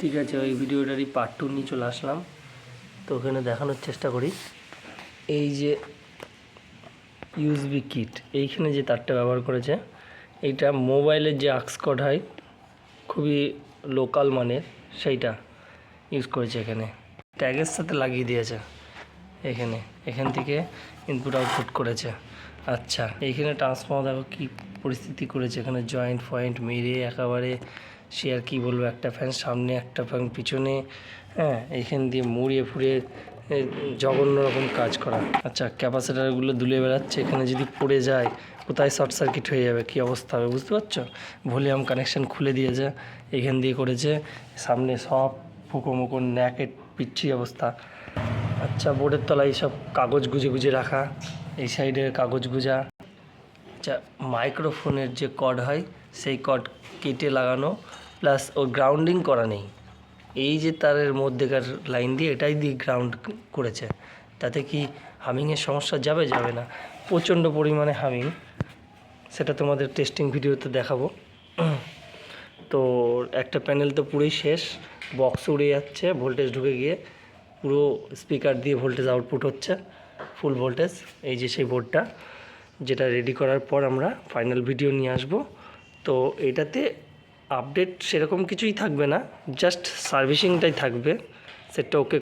ঠিক আছে, ওই ভিডিওটারই পার্ট 2 নিয়ে চলে আসলাম। তো ওখানে দেখানোর চেষ্টা করি। এই যে ইউএসবি কিট, এইখানে যে তারটা ব্যবহার করেছে, এইটা মোবাইলের যে আক্স কর্ড হয় খুবই লোকাল মানের, সেইটা ইউজ করেছে। এখানে ট্যাগের সাথে লাগিয়ে দিয়েছে। এখান থেকে ইনপুট আউটপুট করেছে। আচ্ছা, এইখানে ট্রান্সফর্মার দেখো কী পরিস্থিতি করেছে। এখানে জয়েন্ট পয়েন্ট মেরে একেবারে সে আর কী বলবো, একটা ফ্যান সামনে একটা ফ্যান পিছনে, হ্যাঁ, এইখান দিয়ে মুড়িয়ে ফুড়িয়ে জঘন্য রকম কাজ করা। আচ্ছা, ক্যাপাসিটারগুলো দুলে বেড়াচ্ছে। এখানে যদি পড়ে যায় কোথায় শর্ট সার্কিট হয়ে যাবে, কী অবস্থা হবে বুঝতে পারছো। ভলিউম কানেকশান খুলে দিয়েছে, এখান দিয়ে করেছে। সামনে সব ফুকো মুকো ন্যাকেট পিচ্ছি অবস্থা। আচ্ছা, বোর্ডের তলায় সব কাগজ গুজে গুজে রাখা, এই সাইডে কাগজ গুজা। আচ্ছা, মাইক্রোফোনের যে কর্ড হয় সেই কর্ড কেটে লাগানো, প্লাস ওর গ্রাউন্ডিং করা নেই। এই যে তারের মধ্যেকার লাইন দিয়ে এটাই দিয়ে গ্রাউন্ড করেছে। তাতে কি হামিংয়ের সমস্যা যাবে না, প্রচণ্ড পরিমাণে হামিং, সেটা তোমাদের টেস্টিং ভিডিওতে দেখাবো। তো একটা প্যানেল তো পুরোই শেষ, বক্স উড়ে যাচ্ছে, ভোল্টেজ ঢুকে গিয়ে পুরো স্পিকার দিয়ে ভোল্টেজ আউটপুট হচ্ছে ফুল ভোল্টেজ। এই যে সেই বোর্ডটা, যেটা রেডি করার পর আমরা ফাইনাল ভিডিও নিয়ে আসব। তো এটাতে আপডেট সেরকম কিছুই থাকবে না, জাস্ট সার্ভিসিংটাই থাকবে, সেটা ওকে